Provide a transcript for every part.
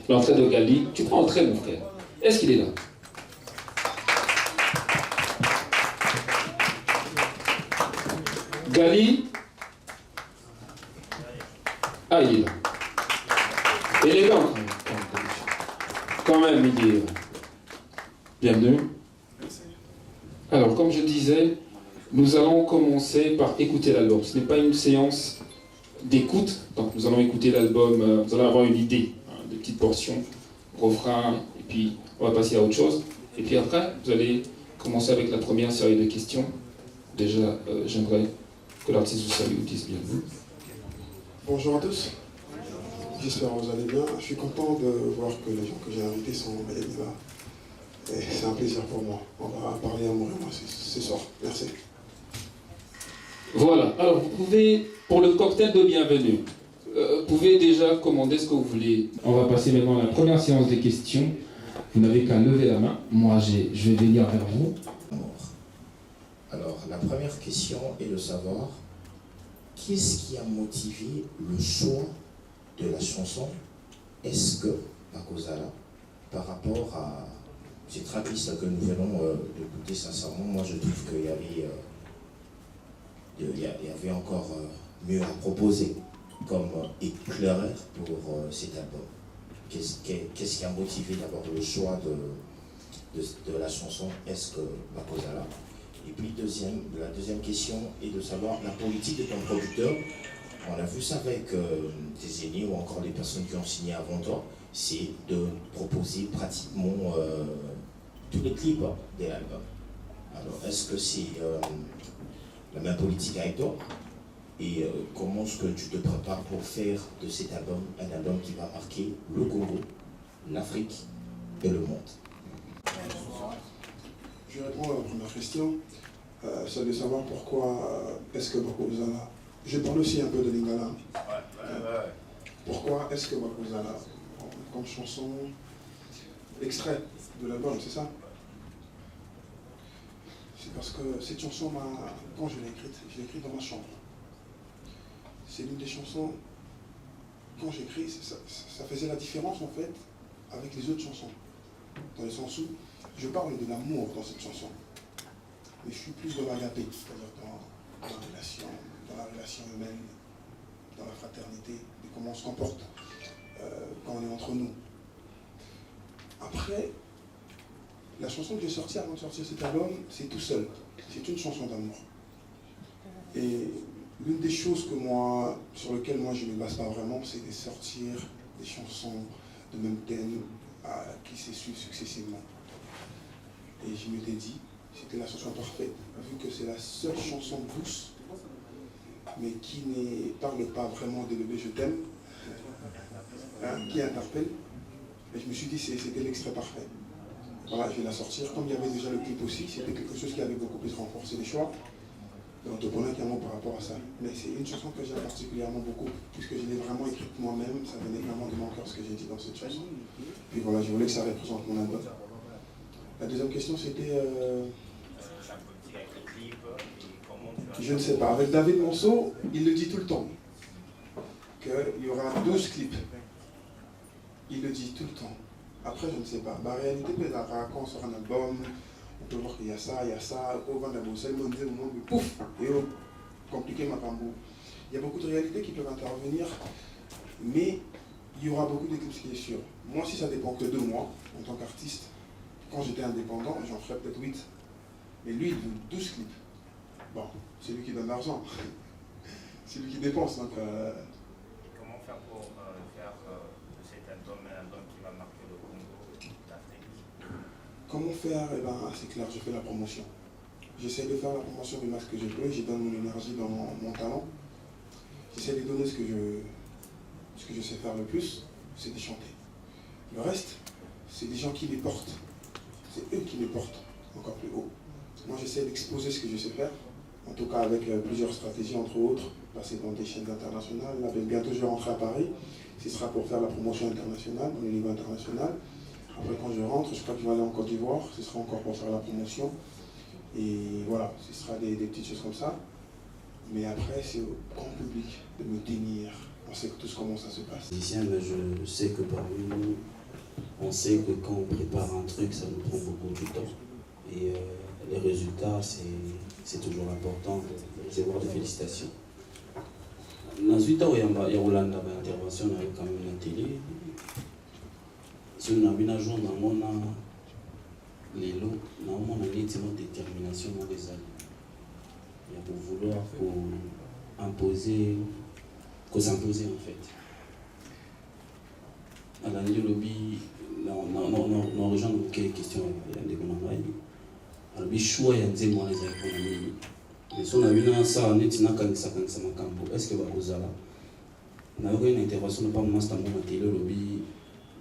l'entrée de Gali. Tu peux entrer, mon frère. Est-ce qu'il est là? Gali. Ah, il est là. Élégant, quand même, il est... Bienvenue. Alors, comme je disais, nous allons commencer par écouter l'album. Ce n'est pas une séance d'écoute, donc nous allons écouter l'album, vous allez avoir une idée, hein, des petites portions, refrain, et puis on va passer à autre chose. Et puis après, vous allez commencer avec la première série de questions. Déjà, j'aimerais que l'artiste vous salue, vous dise bienvenue. Bonjour à tous, j'espère que vous allez bien. Je suis content de voir que les gens que j'ai invités sont là. Et c'est un plaisir pour moi. On va parler amour et moi ce soir. Merci. Voilà, alors vous pouvez, pour le cocktail de bienvenue, vous pouvez déjà commander ce que vous voulez. On va passer maintenant à la première séance des questions. Vous n'avez qu'à lever la main. Moi, je vais venir vers vous. Alors, la première question est de savoir qu'est-ce qui a motivé le choix de la chanson Est-ce que Makozala par rapport à cette artiste que nous venons d'écouter sincèrement, moi je trouve qu'il y avait encore mieux à proposer comme éclaireur pour cet album. Qu'est-ce qui a motivé d'abord le choix de la chanson Est-ce que Makozala? Et puis la deuxième question est de savoir la politique de ton producteur. On a vu ça avec tes aînés ou encore les personnes qui ont signé avant toi, c'est de proposer pratiquement tous les clips de l'album. Alors, est-ce que c'est la même politique avec toi? Et comment est-ce que tu te prépares pour faire de cet album un album qui va marquer le Congo, l'Afrique et le monde? Je réponds à la première question. C'est de savoir pourquoi est-ce que Makozala... Je parle aussi un peu de Lingala. Pourquoi est-ce que Makozala, comme chanson, extrait de l'album, c'est ça? C'est parce que cette chanson, quand je l'ai écrite dans ma chambre. C'est l'une des chansons, quand j'écris, ça faisait la différence en fait avec les autres chansons. Dans le sens où je parle de l'amour dans cette chanson. Mais je suis plus dans l'agapé, c'est-à-dire dans la relation humaine, dans la fraternité, et comment on se comporte quand on est entre nous. Après, la chanson que j'ai sortie avant de sortir cet album, c'est Tout seul. C'est une chanson d'amour. Et l'une des choses sur lesquelles moi je ne me base pas vraiment, c'est de sortir des chansons de même thème qui se suivent successivement. Et je m'étais dit, c'était la chanson parfaite, vu que c'est la seule chanson douce, mais qui ne parle pas vraiment de bébé je t'aime, hein, qui interpelle. Et je me suis dit, c'était l'extrait parfait. Voilà, je vais la sortir. Comme il y avait déjà le clip aussi, c'était quelque chose qui avait beaucoup plus renforcé les choix. Donc, on a clairement par rapport à ça. Mais c'est une chanson que j'aime particulièrement beaucoup, puisque je l'ai vraiment écrite moi-même. Ça venait vraiment de mon cœur, ce que j'ai dit dans cette chanson. Puis voilà, je voulais que ça représente mon album. La deuxième question, c'était... Je ne sais pas. Avec David Monceau, il le dit tout le temps, qu'il y aura 12 clips. Il le dit tout le temps. Après, je ne sais pas. En réalité, quand on sort un album, on peut voir qu'il y a ça, au vent d'Aboussel, on dit au moment où pouf, et compliqué ma cambo. Il y a beaucoup de réalités qui peuvent intervenir, mais il y aura beaucoup d'éclipses qui est sûr. Moi, si ça dépend que de moi, en tant qu'artiste, quand j'étais indépendant, j'en ferais peut-être 8. Mais lui, il veut 12 clips. Bon, c'est lui qui donne l'argent. C'est lui qui dépense. Donc, Comment faire pour faire de cet album un album qui va marquer le Congo, l'Afrique? Comment faire? Eh ben, c'est clair, je fais la promotion. J'essaie de faire la promotion du max que je peux, j'y donne mon énergie dans mon talent. J'essaie de donner ce que je sais faire le plus, c'est de chanter. Le reste, c'est des gens qui les portent. C'est eux qui les portent encore plus haut. Moi, j'essaie d'exposer ce que je sais faire, en tout cas avec plusieurs stratégies, entre autres, passer dans des chaînes internationales. Là, bientôt, je vais rentrer à Paris. Ce sera pour faire la promotion internationale, au niveau international. Après, quand je rentre, je crois que je vais aller en Côte d'Ivoire. Ce sera encore pour faire la promotion. Et voilà, ce sera des petites choses comme ça. Mais après, c'est au grand public de me tenir. On sait que tous comment ça se passe. Musicien, mais je sais que parmi nous, On sait que quand on prépare un truc, ça nous prend beaucoup de temps. Et les résultats, c'est toujours important de recevoir des félicitations. Dans 8 ans, il y a une intervention quand même à la télé. Si on a bien à jouer dans le monde, les lots, on a une détermination dans les années. Il y a pour vouloir imposer, s'imposer en fait. À la lobby, on rejoint quelques questions il y a des commandes. Alors, le choix il y a des mois les économies. Mais si on a vu ça, on est est-ce que va causer là? On a eu une intervention de pas moment c'est un moment télé lobby.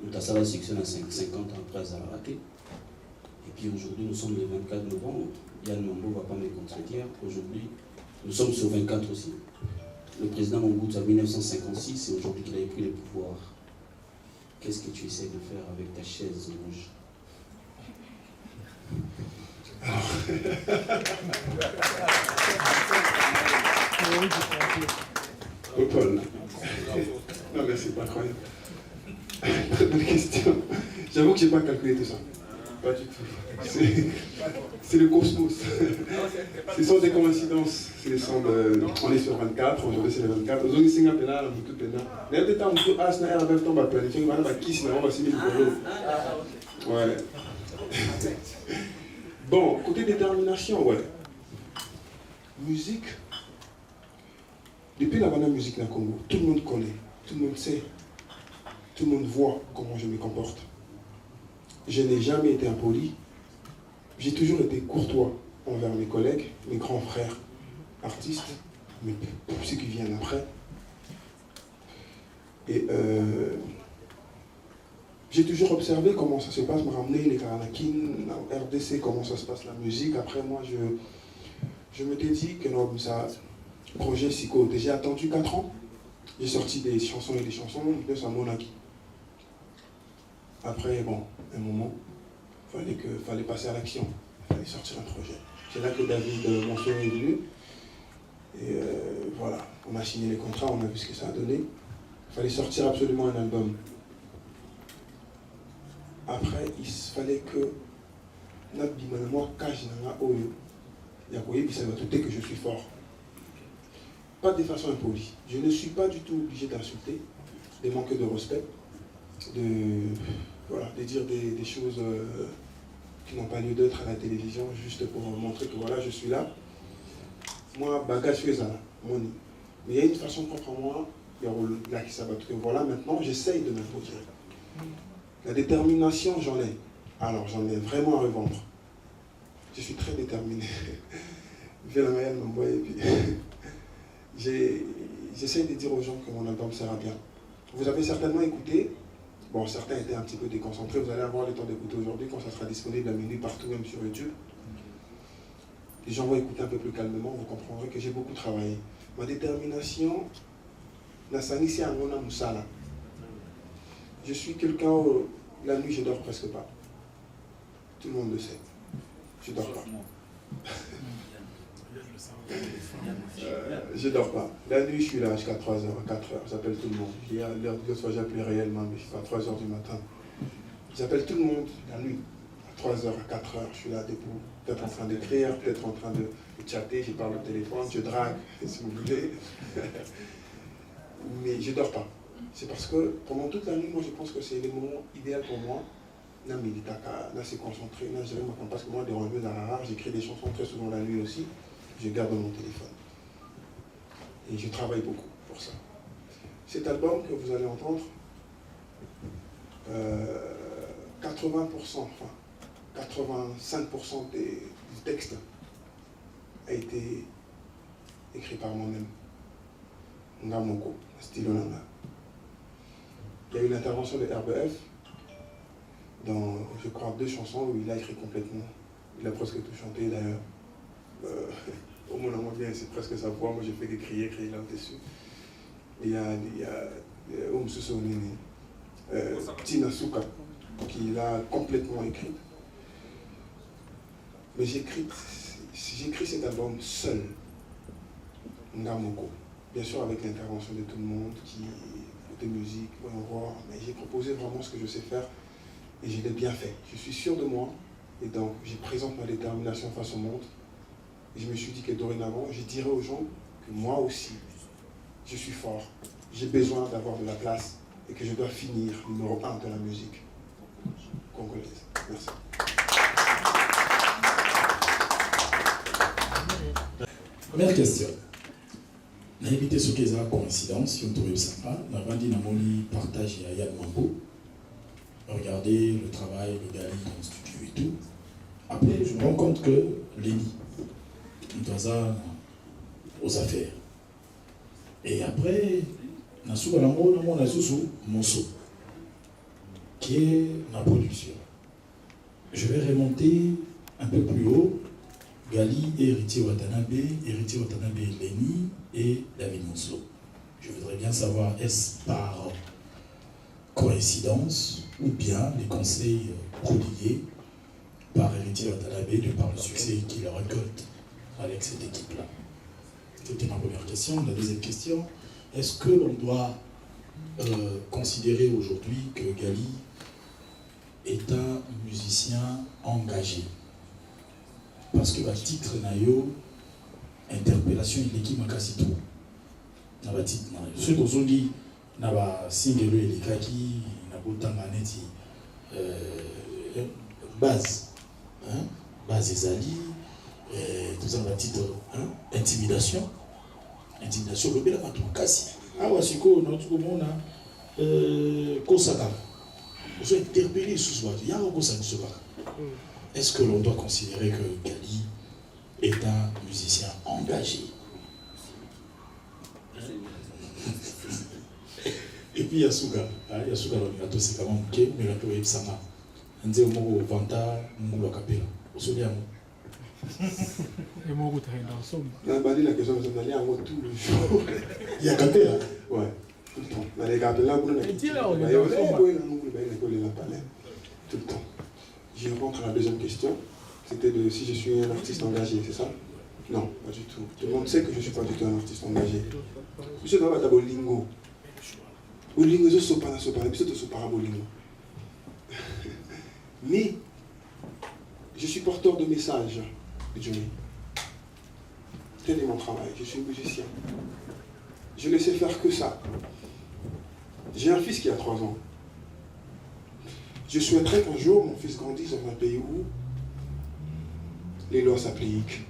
Nous avons la section à 50 ans après ça a raté. Et puis aujourd'hui nous sommes le 24 novembre. Yann Mambo ne va pas me contredire. Aujourd'hui nous sommes sur 24 aussi. Le président Mobutu en 1956, c'est aujourd'hui qu'il a pris le pouvoir. Qu'est-ce que tu essaies de faire avec ta chaise rouge? Paul. Non, mais c'est pas croyable. Très bonne question. J'avoue que je n'ai pas calculé tout ça. Pas du tout. C'est le cosmos. Ce sont des coïncidences. On est sur 24, aujourd'hui c'est le 24. Aujourd'hui c'est un peu là, on est tout là. Mais peut-être que on a un peu on va planifier, on va qui on va s'y mettre pour l'eau. Ouais. Bon, côté détermination, ouais. Musique. Depuis la bande musique dans le Congo, tout le monde connaît, tout le monde sait, tout le monde voit comment je me comporte. Je n'ai jamais été impoli. J'ai toujours été courtois envers mes collègues, mes grands frères artistes, mais ceux qui viennent après. Et j'ai toujours observé comment ça se passe, me ramener les Karanakin, en RDC, comment ça se passe la musique. Après moi, je m'étais dit que non, ça, projet Siko, j'ai attendu 4 ans, j'ai sorti des chansons et des chansons, de ça mon acquis. Après, bon, un moment, fallait passer à l'action, il fallait sortir un projet. C'est là que David Monson est venu. Et voilà, on a signé les contrats, on a vu ce que ça a donné. Il fallait sortir absolument un album. Après, il fallait que moi, que je suis fort. Pas de façon impolie. Je ne suis pas du tout obligé d'insulter, de manquer de respect, de dire des choses qui n'ont pas lieu d'être à la télévision, juste pour montrer que voilà, je suis là. Moi, bagage fait ça, mon nid. Mais il y a une façon propre à moi, il y a là qui s'abat. Voilà, maintenant, j'essaye de m'imposer. La détermination, j'en ai. Alors, j'en ai vraiment à revendre. Je suis très déterminé. Viens la Mayenne m'envoie et puis j'essaye de dire aux gens que mon album sera bien. Vous avez certainement écouté, bon, certains étaient un petit peu déconcentrés, vous allez avoir le temps d'écouter aujourd'hui quand ça sera disponible à minuit partout, même sur YouTube. Les gens vont écouter un peu plus calmement, vous comprendrez que j'ai beaucoup travaillé. Ma détermination, Nasanisi Angona Moussala. Je suis quelqu'un où la nuit je dors presque pas. Tout le monde le sait. Je dors pas. Je dors pas. La nuit, je suis là jusqu'à 3h, 4h. J'appelle tout le monde. L'autre fois, j'ai appelé réellement, mais jusqu'à 3h du matin. J'appelle tout le monde la nuit. À 3h, à 4h, je suis là debout. Peut-être en train d'écrire, peut-être en train de chatter. Je parle au téléphone, je drague, si vous voulez. Mais je dors pas. C'est parce que pendant toute la nuit, moi, je pense que c'est le moment idéal pour moi. Là, c'est concentré. Là, je parce que moi, des revues d'Arara, j'écris des chansons très souvent la nuit aussi. Je garde mon téléphone. Et je travaille beaucoup pour ça. Cet album que vous allez entendre, 80%, enfin 85% du texte a été écrit par moi-même. Ngamoko, style Nanga. Il y a eu l'intervention de RBF dans, je crois, 2 chansons où il a écrit complètement. Il a presque tout chanté d'ailleurs. Au moins, bien, c'est presque sa voix. Moi, j'ai fait des crier là-dessus. Il y a Tina Souka qui l'a complètement écrit. Mais j'écris cet album seul. Ngamoko. Bien sûr, avec l'intervention de tout le monde, qui côté musique, voyons voir. Mais j'ai proposé vraiment ce que je sais faire. et je l'ai bien fait. Je suis sûr de moi et donc je présente ma détermination face au monde. Et je me suis dit que dorénavant, je dirais aux gens que moi aussi, je suis fort. J'ai besoin d'avoir de la place et que je dois finir numéro 1 de la musique congolaise. Merci. Première question. On a évité ce qui est une coïncidence, si on trouve ça pas. On a vendu un partage à Yann Mambo. Regardez le travail, le Gali dans le studio et tout. Après, je me rends compte que Léni, dans un aux affaires. Et après, on a souvent Monso, qui est la production. Je vais remonter un peu plus haut. Gali et Héritier Watanabe Léni et David Monso. Je voudrais bien savoir, est-ce par coïncidence ou bien les conseils prodigués par Héritier Watanabe de par le succès qu'il récolte avec cette équipe-là? C'était ma première question. La deuxième question, est-ce que l'on doit considérer aujourd'hui que Gali est un musicien engagé? Parce que le titre Nayo, interpellation de l'équipe Makasito. Dans le titre Nayo. Ceux qui ont dit, dans le single et les kaki, dans le tanganeti, base. Base Ezali, tout ça dans le titre intimidation. Intimidation, le bel amatou kasi. Ah, Wasiko, notre monde a Kosaka. Vous êtes interpellé sous ce bâtiment. Il y a un Kosaka sous ce bâtiment. Est-ce que l'on doit considérer que Gali est un musicien engagé? Et puis Yasuga, Yasuga l'origato c'est quand même ok, mais l'origato est sama. On dit au mot vanta, on m'a capé là. Au souvenir Et moi, vous travaillez dans le somme. On a banni la question, vous allez en mode tout le jour. Il y a capé là? Ouais, tout le temps. Dans les gars, là, vous avez dit là, on est dans le somme. Tout le temps. Je rentre à la deuxième question. C'était de si je suis un artiste engagé, c'est ça? Non, pas du tout. Tout le monde sait que je ne suis pas du tout un artiste engagé. Monsieur doit d'abord lingo. Ou lingo, je suis pas dans ce parler, monsieur doit se parabolingo. Mais je suis porteur de messages, Johnny. Tel est mon travail, je suis musicien. Je ne sais faire que ça. J'ai un fils qui a 3 ans. Je souhaiterais qu'un jour mon fils grandisse dans un pays où les lois s'appliquent,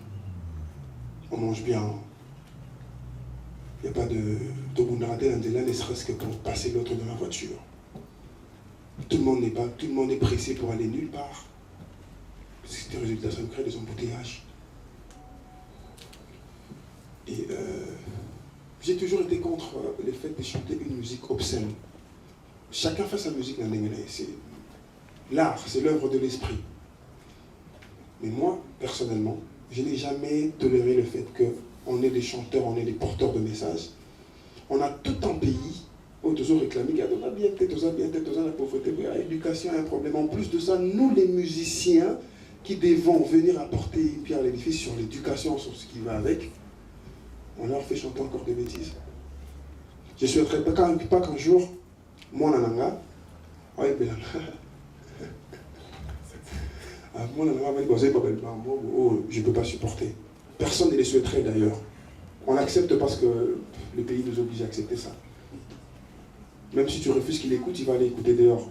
on mange bien, il n'y a pas de Tobunarade ne serait-ce que pour passer l'autre dans la voiture. Tout le monde est pressé pour aller nulle part. C'est un résultat, ça me crée des embouteillages. Et j'ai toujours été contre le fait de chanter une musique obscène. Chacun fait sa musique dans l'Engelais. C'est l'art, c'est l'œuvre de l'esprit. Mais moi, personnellement, je n'ai jamais toléré le fait qu'on est des chanteurs, on est des porteurs de messages. On a tout un pays où toujours réclamé qu'il y a bien la pauvreté, l'éducation a un problème. En plus de ça, nous les musiciens qui devons venir apporter une pierre à l'édifice sur l'éducation, sur ce qui va avec, on leur fait chanter encore des bêtises. Je ne souhaiterais pas qu'un jour, moi, Nananga, je ne peux pas supporter. Personne ne les souhaiterait d'ailleurs. On accepte parce que le pays nous oblige à accepter ça. Même si tu refuses qu'il écoute, il va aller écouter dehors.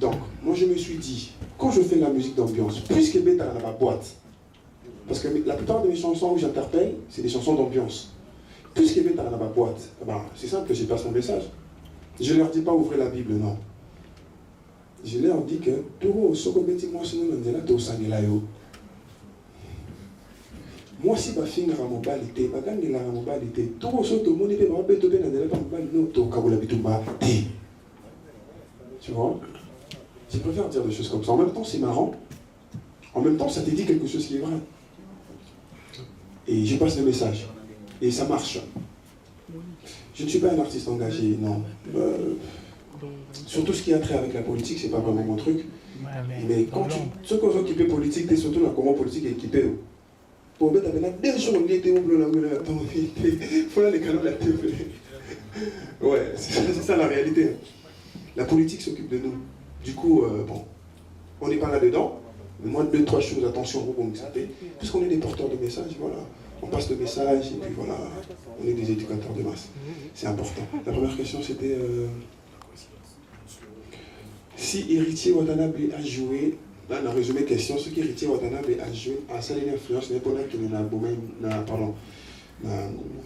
Donc, moi je me suis dit, quand je fais de la musique d'ambiance, puisque Beta dans ma boîte, parce que la plupart de mes chansons où j'interpelle, c'est des chansons d'ambiance. Puisque Beta dans ma boîte, c'est simple que je passe mon message. Je ne leur dis pas ouvrir la Bible, non. Je leur dis que moi si bafinga mobile te bagandela mobile te tout so to moni pe ba beto pe na ndela pa mobile no to kabula bitumba te. Tu vois? Je préfère dire des choses comme ça. En même temps, c'est marrant. En même temps, ça te dit quelque chose qui est vrai. Et je passe le message. Et ça marche. Je ne suis pas un artiste engagé, non. Surtout ce qui a trait avec la politique, c'est pas vraiment mon truc. Mais quand ceux qui sont équipés politique, c'est surtout la comment politique est équipée. Pour mettre avec des jours, il était au bleu, il faut les canaux de la TV. Ouais, c'est ça la réalité. La politique s'occupe de nous. Du coup, bon, on n'est pas là-dedans. Mais moi, 2-3 choses, attention, vous me savez. Puisqu'on est des porteurs de messages, voilà. On passe le message et puis voilà, on est des éducateurs de masse. C'est important. La première question, c'était si Héritier Watanabe a joué, là, on a résumé la question, ce qu'Héritier Watanabe a joué à sa influence, n'est pas là qu'il n'a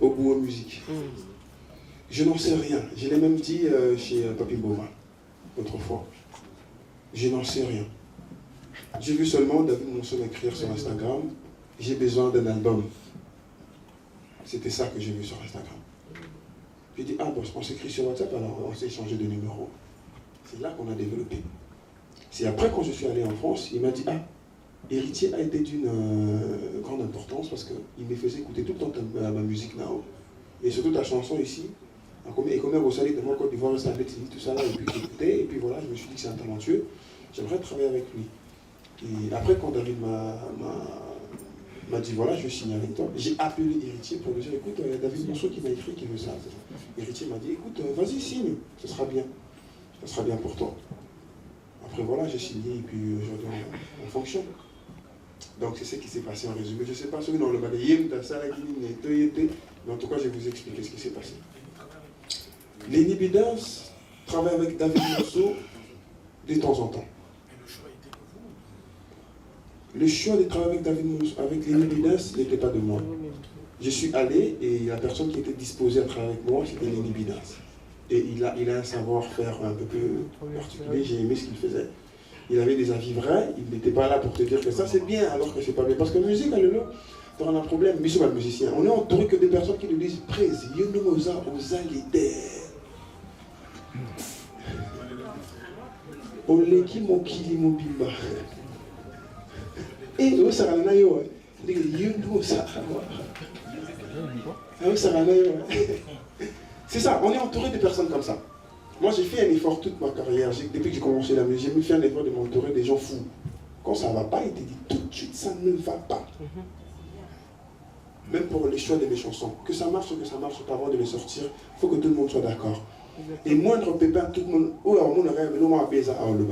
au bout de musique. Je n'en sais rien. Je l'ai même dit chez Papi Boma, autrefois. Je n'en sais rien. J'ai vu seulement David Monson écrire sur Instagram, j'ai besoin d'un album. C'était ça que j'ai vu sur Instagram. J'ai dit, ah bon, on s'écrit sur WhatsApp, alors on s'est échangé de numéros. C'est là qu'on a développé. C'est après, quand je suis allé en France, il m'a dit, ah, Héritier a été d'une grande importance parce qu'il me faisait écouter tout le temps ma musique now. Et surtout ta chanson ici, et comme vous savez, de moi, Côte d'Ivoire, c'est un tout ça là, et puis j'écoutais, et puis voilà, je me suis dit que c'est un talentueux, j'aimerais travailler avec lui. Et après, quand David m'a dit, voilà, je vais signer avec toi, j'ai appelé Héritier pour lui dire, écoute, il y a David Monceau qui m'a écrit, qui veut ça. Héritier m'a dit, écoute, vas-y, signe, ce sera bien pour toi. Après, voilà, j'ai signé, et puis aujourd'hui, on fonctionne. Donc, c'est ce qui s'est passé en résumé. Je ne sais pas si dans le balayé, mais en tout cas, je vais vous expliquer ce qui s'est passé. Les Nibidans travaillent avec David Monceau de temps en temps. Le choix de travailler avec David Monceau, avec les Nibidans, n'était pas de moi. Je suis allé et la personne qui était disposée à travailler avec moi, c'était les Nibidans. Et il a un savoir-faire un peu plus particulier, j'ai aimé ce qu'il faisait. Il avait des avis vrais, il n'était pas là pour te dire que ça c'est bien alors que c'est pas bien. Parce que la musique, elle est là, on a un problème, mais je suis pas musicien. On est entouré que des personnes qui nous disent Prési, Yonomosa, Osa, Lider. Oleki Mokili Mobimba. Et où ça va yo, c'est ça, on est entouré de personnes comme ça. Moi j'ai fait un effort toute ma carrière, depuis que j'ai commencé la musique, j'ai fait un effort de m'entourer des gens fous. Quand ça ne va pas, il te dit tout de suite ça ne va pas. Même pour les choix de mes chansons, que ça marche ou que ça marche pas, avant de les sortir, il faut que tout le monde soit d'accord. Et moindre pépin, tout le monde,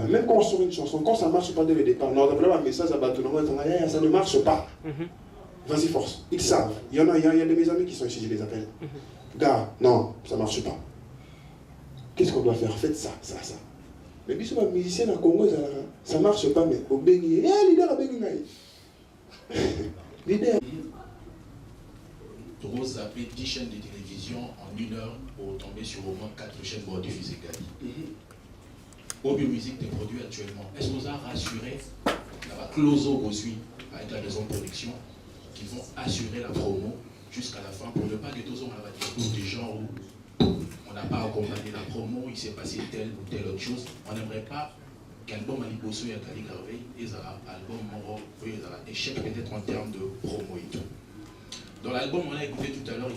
même quand on sort une chanson, quand ça ne marche pas dès le départ, non, un message à Batou, ça ne marche pas. Vas-y, force. Ils savent. Il y a de mes amis qui sont ici, je les appelle. Gars, non, ça ne marche pas. Qu'est-ce qu'on doit faire? Faites ça. Mais puis, les musiciens à Congo, ça ne marche pas, mais au Béni, leader à Béni. Leader. Vous zappez 10 chaînes de télévision en 1 heure pour tomber sur au moins 4 chaînes pour diffuser Gali. Au Biomusique des produits actuellement, est-ce que vous avez rassuré la clause au suit avec la maison de production qui vont assurer la promo jusqu'à la fin pour ne pas que tous on a des gens où on n'a pas accompagné la promo, il s'est passé telle ou telle autre chose. On n'aimerait pas qu'album Aliboso et Gali Garvey, ils ont un album Moro, ils ont un échec peut-être en termes de promo et tout. Dans l'album, on a écouté tout à l'heure,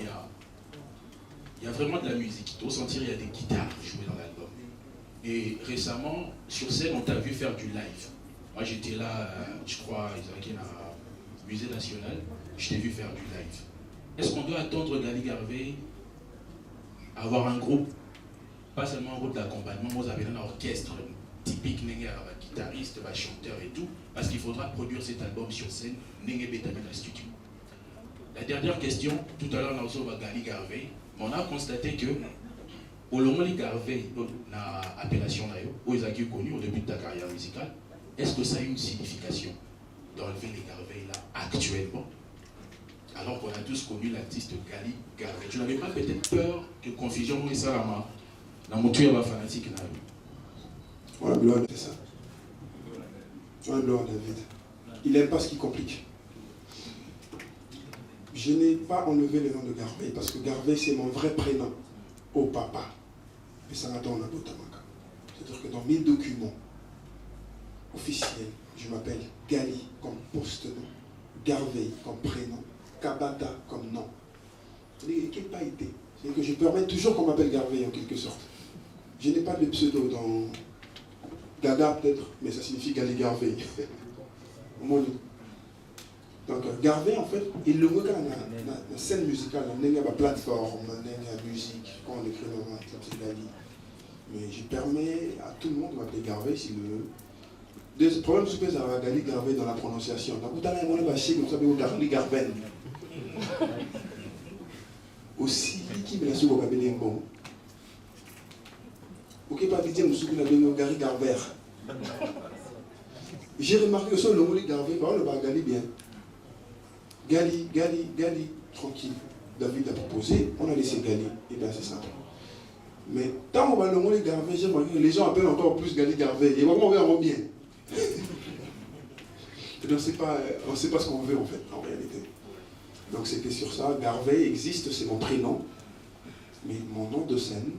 il y a vraiment de la musique. Au sentir, il y a des guitares jouées dans l'album. Et récemment, sur scène, on t'a vu faire du live. Moi, j'étais là, je crois, au Musée National, je t'ai vu faire du live. Est-ce qu'on doit attendre Gali Garvey avoir un groupe, pas seulement un groupe d'accompagnement, vous avez un orchestre typique, un guitariste, un chanteur et tout, parce qu'il faudra produire cet album sur scène, Nenge Betami dans le studio. La dernière question, tout à l'heure, on a aussi Gali Garvey, mais on a constaté que, au long de Garvey, l'appellation où ils ont connu au début de ta carrière musicale, est-ce que ça a une signification d'enlever les Garvey là actuellement, alors qu'on a tous connu l'artiste Gali Garvey? Tu n'avais pas peut-être peur que confusion ou ça dans mon tueur fanatique? Voilà, gloire, c'est ça. Voilà, gloire, David. Il n'aime pas ce qui complique. Je n'ai pas enlevé le nom de Garvey parce que Garvey c'est mon vrai prénom au papa. Et ça m'attend à Botamaka. C'est-à-dire que dans mes documents officiels, je m'appelle Gali comme post-nom, Garvey comme prénom, Kabata comme nom. C'est-à-dire qu'il n'a pas été. C'est-à-dire que je permets toujours qu'on m'appelle Garvey en quelque sorte. Je n'ai pas de pseudo dans Gaga peut-être, mais ça signifie Gali Garvey. Donc Garvey en fait, il le regarde dans la scène musicale, dans la plateforme, dans la musique, quand on écrit dans la Gali. Mais je permets à tout le monde de m'appeler Garvey si le veut. Le problème, c'est que ça va gagner Garvey dans la prononciation. Donc, vous avez un bâché comme ça, vous avez Garvey. Aussi, qui me l'a su au cabinet bon. Ok, pas dire, nous avons Gary Garver. J'ai remarqué que sur le mot Garver, on va Gali bien. Gali, tranquille. David a proposé, on a laissé Gali. Et bien, c'est simple. Mais tant qu'on va le mot Garver, j'ai remarqué que les gens appellent encore plus Gali Garver. Et vraiment, on verra bien. On ne sait pas ce qu'on veut en fait, en réalité. Donc c'était sur ça. Garvey existe, c'est mon prénom. Mais mon nom de scène,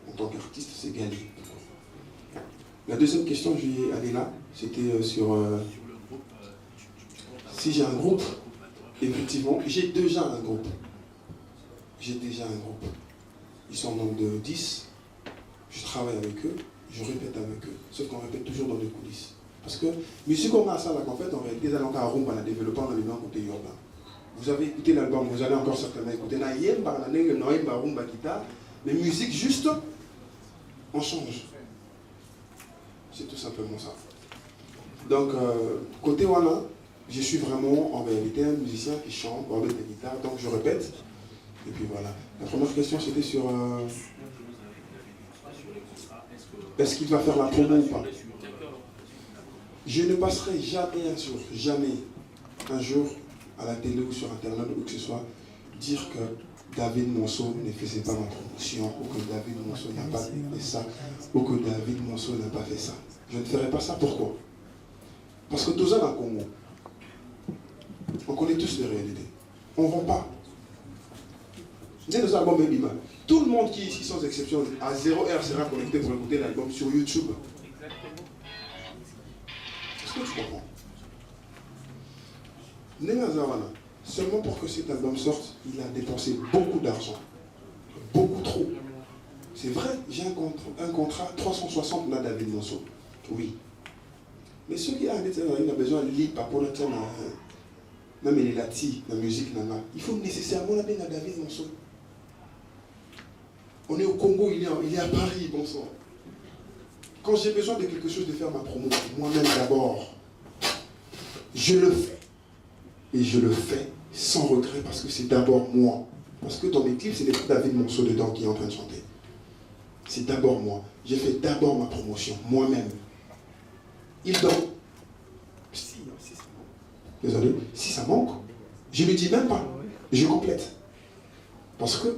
en tant qu'artiste, c'est Gali. La deuxième question que je lui ai allée là, c'était sur si j'ai un groupe. Effectivement, j'ai déjà un groupe. Ils sont au nombre de 10. Je travaille avec eux, je répète avec eux. Sauf qu'on répète toujours dans les coulisses. Parce que, musique qu'on a ça là, qu'en fait, en réalité, ils ont un rumba en développant dans les mains côté urbain. Vous avez écouté l'album, vous allez encore certainement écouter. Mais musique, juste, on change. C'est tout simplement ça. Donc, côté Wana, je suis vraiment en réalité un musicien qui chante, avec des guitares, donc je répète. Et puis voilà. La première question c'était sur est-ce qu'il va faire la promo ou pas? Je ne passerai jamais un jour à la télé ou sur internet ou que ce soit dire que David Monceau ne faisait pas ma promotion ou que David Monceau n'a pas fait ça ou que David Monceau n'a pas fait ça. Je ne ferai pas ça. Pourquoi? Parce que tous dans le Congo, on connaît tous les réalités. On ne vend pas. Tout le monde qui ici, sans exception, à 0h sera connecté pour écouter l'album sur YouTube. Est-ce que tu comprends? Seulement pour que cet album sorte, il a dépensé beaucoup d'argent. Beaucoup trop. C'est vrai, j'ai un contrat 360 là David Monceau. Oui. Mais ceux qui ont besoin de lire par rapport à même les latis, la musique, il faut nécessairement la bien à David Monceau. On est au Congo, il est à Paris, bon sang. Quand j'ai besoin de quelque chose de faire ma promo, moi-même d'abord, je le fais. Et je le fais sans regret parce que c'est d'abord moi. Parce que dans mes clips, ce n'est pas David Monceau dedans qui est en train de chanter. C'est d'abord moi. J'ai fait d'abord ma promotion, moi-même. Il dort. Si ça manque. Désolé, si ça manque, je ne le dis même pas. Je complète. Parce que,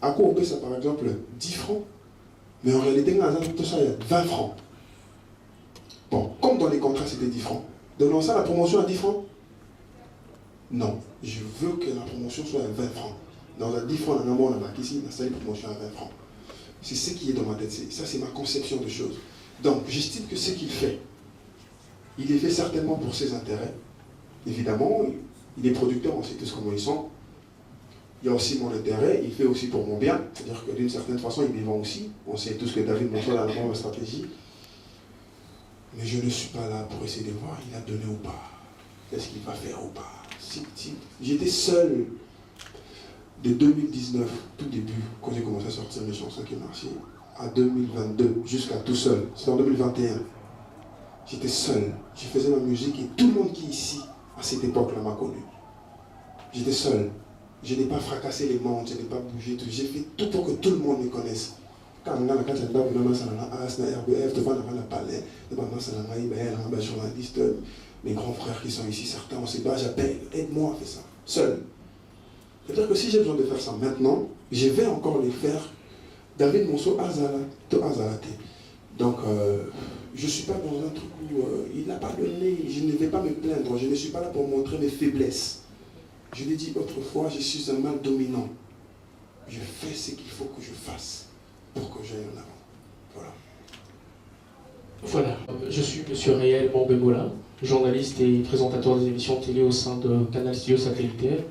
à quoi on paie ça par exemple 10 francs, mais en réalité, il y a 20 francs. Bon, comme dans les contrats c'était 10 francs, donnons ça la promotion à 10 francs. Non, je veux que la promotion soit à 20 francs. Dans la 10 francs, on a marqué ici, la promotion à 20 francs. C'est ce qui est dans ma tête. Ça, c'est ma conception de choses. Donc, j'estime que ce qu'il fait, il est fait certainement pour ses intérêts. Évidemment, il est producteur, on sait tous comment ils sont. Il y a aussi mon intérêt, il fait aussi pour mon bien. C'est-à-dire que d'une certaine façon, il me vend aussi. On sait tous que David Monceau a la bonne stratégie. Mais je ne suis pas là pour essayer de voir, il a donné ou pas. Qu'est-ce qu'il va faire ou pas. J'étais seul de 2019, tout début, quand j'ai commencé à sortir mes chansons qui marchaient, à 2022, jusqu'à tout seul. C'était en 2021. J'étais seul. Je faisais ma musique et tout le monde qui est ici, à cette époque-là, m'a connu. J'étais seul. Je n'ai pas fracassé les mondes, je n'ai pas bougé tout. J'ai fait tout pour que tout le monde me connaisse. Quand on a la carte de RBF, devant la palais, devant la journaliste, mes grands frères qui sont ici, certains, on sait pas, j'appelle, aide-moi à faire ça, seul. C'est-à-dire que si j'ai besoin de faire ça maintenant, je vais encore les faire. David Monceau, Azalate. Donc, je ne suis pas dans un truc où il n'a pas donné, je ne vais pas me plaindre, je ne suis pas là pour montrer mes faiblesses. Je l'ai dit autrefois, je suis un mâle dominant. Je fais ce qu'il faut que je fasse pour que j'aille en avant. Voilà. Voilà, je suis M. Réel Mombembola, journaliste et présentateur des émissions télé au sein de Canal Studio Satellitaire,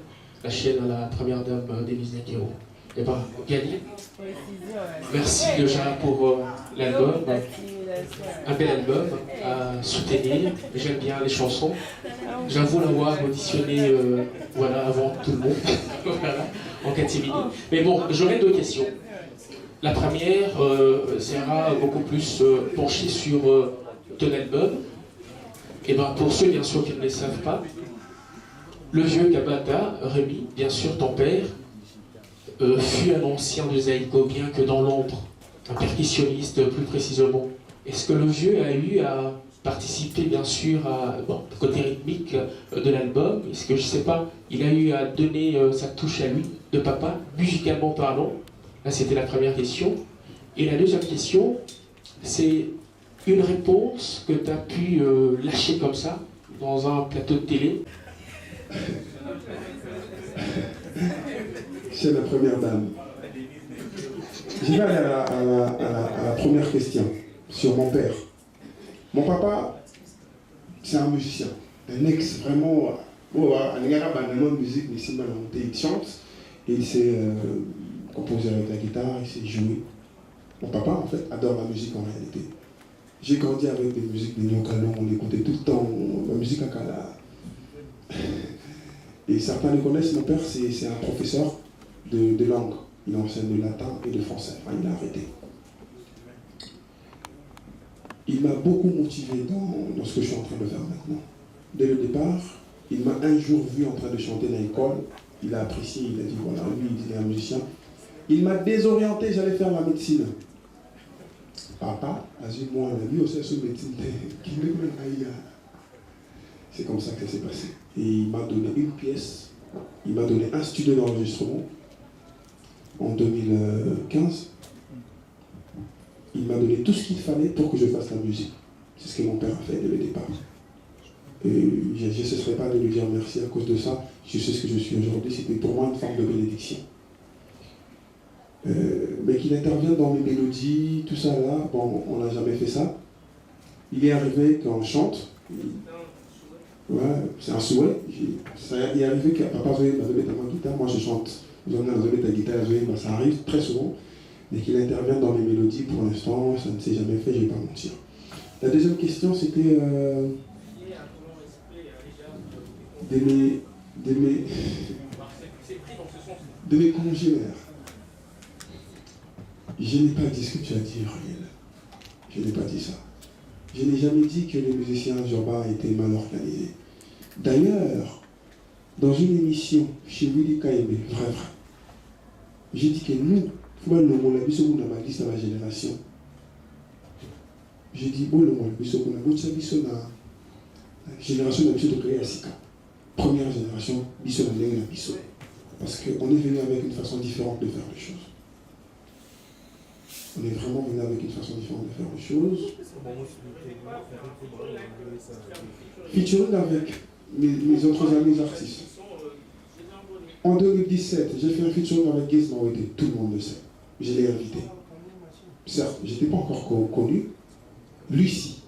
la chaîne à la première dame d'Élise Nekero. Et bien, Gali, merci déjà pour l'album, un bel album à soutenir. J'aime bien les chansons. J'avoue l'avoir auditionné avant tout le monde, voilà, en catimini. Mais bon, j'aurais deux questions. La première sera beaucoup plus penchée sur ton album. Et ben pour ceux bien sûr qui ne le savent pas, le vieux Kabata, Rémi, bien sûr ton père, fut un ancien de Zaïko, bien que dans l'ombre, un percussionniste plus précisément. Est-ce que le vieux a eu à participer bien sûr à côté rythmique de l'album? Est-ce que je sais pas, il a eu à donner sa touche à lui, de papa, musicalement parlant? Là c'était la première question. Et la deuxième question, c'est une réponse que tu as pu lâcher comme ça, dans un plateau de télé. C'est la première dame. Je vais aller à la première question sur mon père. Mon papa, c'est un musicien, un ex vraiment. Il musique, il chante et il sait composer avec la guitare, il sait jouer. Mon papa, en fait, adore la musique en réalité. J'ai grandi avec des musiques de Nyokalo, on écoutait tout le temps la musique à Kala. Et certains le connaissent, mon père, c'est un professeur de langue. Il enseigne le latin et le français. Enfin, il a arrêté. Il m'a beaucoup motivé dans ce que je suis en train de faire maintenant. Dès le départ, il m'a un jour vu en train de chanter dans l'école. Il a apprécié, il a dit voilà, lui, il est un musicien. Il m'a désorienté, j'allais faire la médecine. Papa, moi, on a vu aussi ce médecine. C'est comme ça que ça s'est passé. Et il m'a donné une pièce, il m'a donné un studio d'enregistrement en 2015. Il m'a donné tout ce qu'il fallait pour que je fasse la musique. C'est ce que mon père a fait dès le départ. Et je ne cesserai pas de lui dire merci à cause de ça. Je sais ce que je suis aujourd'hui. C'était pour moi une forme de bénédiction. Mais qu'il intervienne dans mes mélodies, tout ça là, bon, on n'a jamais fait ça. Il est arrivé quand on chante. Ouais, c'est un souhait. Il est arrivé que papa Zoé m'a donné ma guitare, moi je chante. Zoé m'a donné ta guitare, Zoé, ça arrive très souvent. Mais qu'il intervienne dans mes mélodies, pour l'instant, ça ne s'est jamais fait, je ne vais pas mentir. La deuxième question, c'était de mes congénères. Je n'ai pas dit ce que tu as dit, Ariel. Je n'ai pas dit ça. Je n'ai jamais dit que les musiciens urbains étaient mal organisés. D'ailleurs, dans une émission chez Willy Kaïmé, vrai, j'ai dit que nous, on a ma liste à la génération. J'ai dit, bon, la génération de créer Sika. Première génération, parce qu'on est venu avec une façon différente de faire les choses. On est vraiment venu avec une façon différente de faire les choses. Featuring avec mes autres amis artistes. En 2017, j'ai fait un featuring avec Gez Mawete, tout le monde le sait. Je l'ai invité. Certes, je n'étais pas encore connu. Lui, si.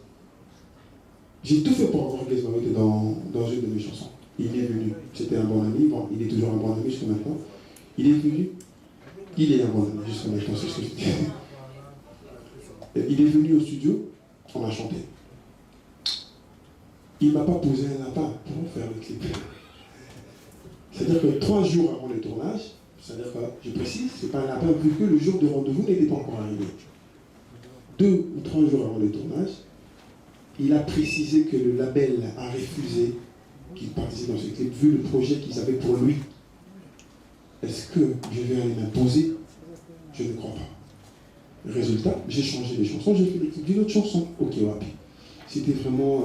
J'ai tout fait pour avoir Gez Mawete dans une de mes chansons. Il est venu. C'était un bon ami. Bon, il est toujours un bon ami jusqu'à maintenant. Il est venu. Il est un bon ami jusqu'à maintenant, c'est ce que je dis. Il est venu au studio, on a chanté. Il ne m'a pas posé un lapin pour faire le clip. C'est-à-dire que 3 jours avant le tournage, c'est-à-dire que, je précise, ce n'est pas un lapin vu que le jour de rendez-vous n'était pas encore arrivé. 2 ou 3 jours avant le tournage, il a précisé que le label a refusé qu'il participe dans ce clip, vu le projet qu'ils avaient pour lui. Est-ce que je vais aller m'imposer? Je ne crois pas. Résultat, j'ai changé les chansons, j'ai fait l'équipe d'une autre chanson. Ok, Wapi. C'était vraiment...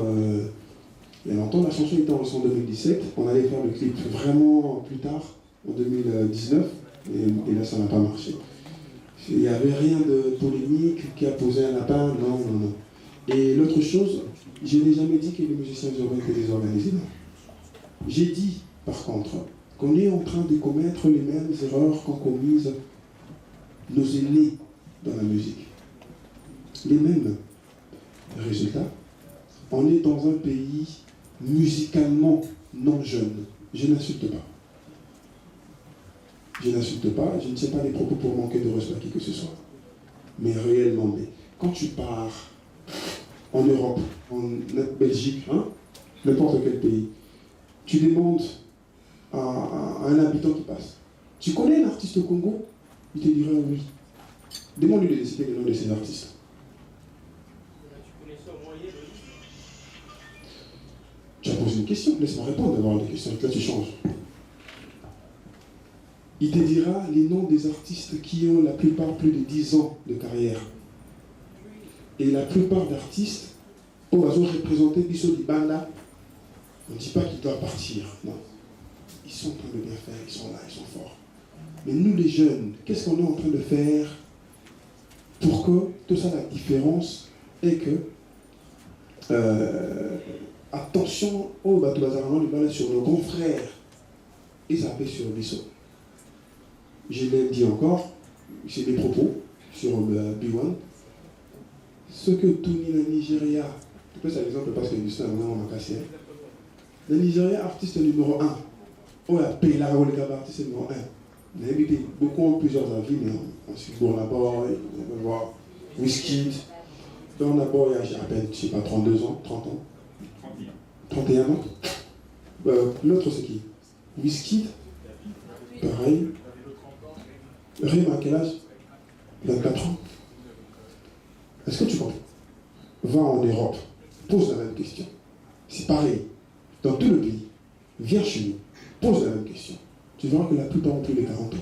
il y a longtemps, la chanson était enregistrée en 2017. On allait faire le clip vraiment plus tard, en 2019. Et là, ça n'a pas marché. Il n'y avait rien de polémique qui a posé un lapin. Non, non, non. Et l'autre chose, je n'ai jamais dit que les musiciens urbains étaient désorganisés. Non. J'ai dit, par contre, qu'on est en train de commettre les mêmes erreurs qu'ont commises nos aînés dans la musique. Les mêmes. Résultat, on est dans un pays musicalement non jeune. Je n'insulte pas. Je n'insulte pas, je ne sais pas les propos pour manquer de respect à qui que ce soit. Mais réellement, quand tu pars en Europe, en Belgique, hein, n'importe quel pays, tu demandes à un habitant qui passe, tu connais l'artiste au Congo? Il te dira oui. Demande-lui de citer le nom de ces artistes. Tu as posé une question, laisse-moi répondre d'abord à la question, là tu changes. Il te dira les noms des artistes qui ont la plupart plus de 10 ans de carrière. Et la plupart d'artistes, au hasard représenté Bisso Dibanda, on ne dit pas qu'ils doivent partir, non. Ils sont en train de bien faire, ils sont là, ils sont forts. Mais nous les jeunes, qu'est-ce qu'on est en train de faire pour que tout ça, la différence est que attention au bateau bazarano, sur nos grands frères, ils appellent sur Bisso. Je l'ai dit encore, c'est mes propos sur B1. Ce que Tony, le Nigeria, je peux c'est l'exemple parce que Justin on m'a cassé. Le Nigeria, artiste numéro 1. On a payé la rôle de artiste numéro 1. On a invité beaucoup en plusieurs avis, mais ensuite Burna Boy, on va voir Wizkid. Burna Boy, j'ai à peine, je sais pas, 32 ans, 30 ans. 31 ans. L'autre c'est qui? Wizkid. Pareil. Rime à quel âge? 24 ans. Est-ce que tu comprends? Va en Europe, pose la même question. C'est pareil. Dans tout le pays, viens chez nous, pose la même question. Tu verras que la plupart ont plus de 40 ans.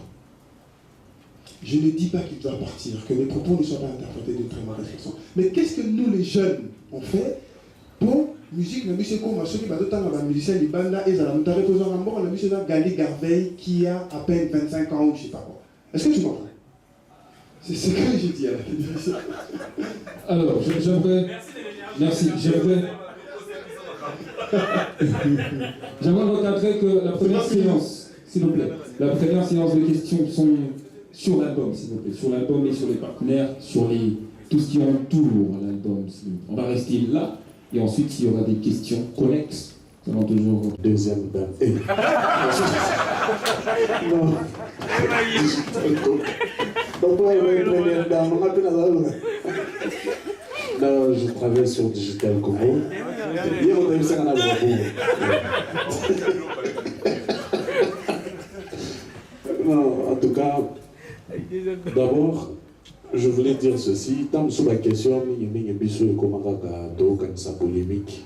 Je ne dis pas qu'il doit partir, que mes propos ne soient pas interprétés d'une très mauvaise façon. Mais qu'est-ce que nous, les jeunes, on fait pour musique, la musique comme ceux qui va d'autant la musicien, les bandes, et ça, nous reposons en bord, la musique de Gali Garveil qui a à peine 25 ans ou je ne sais pas quoi. Est-ce que tu comprends? C'est ce que j'ai dit à la télévision. Alors, j'aimerais... Merci, j'aimerais recadrer que la première séance, s'il vous plaît, la première séance de questions sont sur l'album, s'il vous plaît, sur l'album et sur les partenaires, sur tout ce qui entoure l'album. On va rester là, et ensuite, s'il y aura des questions connexes, nous allons toujours... Deuxième dame. Non. Non, je travaille sur Digital Congo. Hier, on a eu ça en Non, en tout cas, d'abord, je voulais dire ceci. Tant sur la question, il y a une polémique.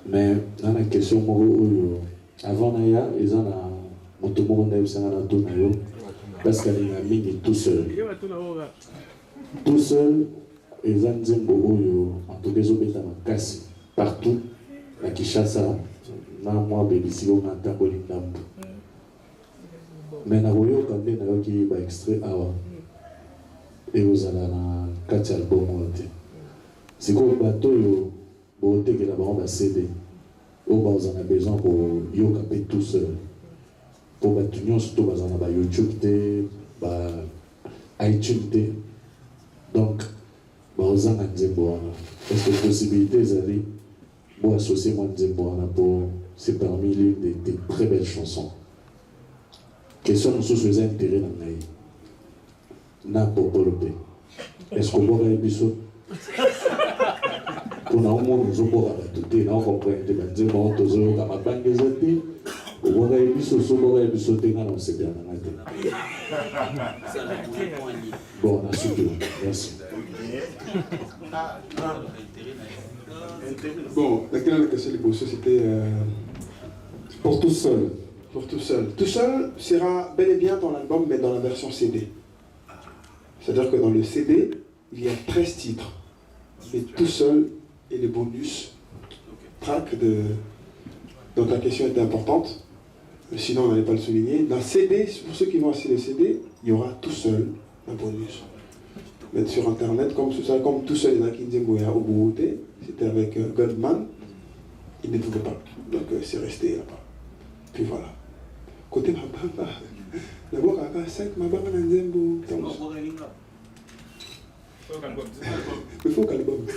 Mais dans la question, avant, il y a parce qu'il a mis tout seul. Tout seul, ils ont dit en tout cas, ils ont cassé partout. La Kinshasa, moi, Bélissi, on a taboli Nambu. Mais nous avons quand même un extrait avant. Et vous allez dans 4 albums. C'est comme le bateau, vous avez un CD. Vous avez besoin pour y tout seul. Pour que nous surtout YouTube, iTunes. Donc, vous avez est-ce que la possibilité d'aller pour associer moi c'est parmi l'une des très belles chansons. Question nous sous intérêt dans la vie. N'a pas polopé. Est-ce qu'on va aller bisous? Pour nous, nous avons pas tout dit. Nous avons compris que nous avons tous eu comme un banc de zété. On va aller bisous, on va aller bisous. On sait bien. Bon, on a suivi. Merci. Bon, la question de c'était pour tout seul. Pour tout seul. Tout seul sera bel et bien dans l'album, mais dans la version CD. C'est-à-dire que dans le CD, il y a 13 titres. Mais tout seul et les bonus track de... Donc la question était importante. Sinon, on n'allait pas le souligner. Dans CD, pour ceux qui vont acheter le CD, il y aura tout seul un bonus. Mettre sur Internet, comme tout seul, il y en a qui disaient au Bourouté, c'était avec Goldman, il ne pouvait pas. Donc c'est resté là-bas. Puis voilà. Côté Mabamba, d'abord à 5, Mabamba Nanzembo. Il faut qu'elle bombe.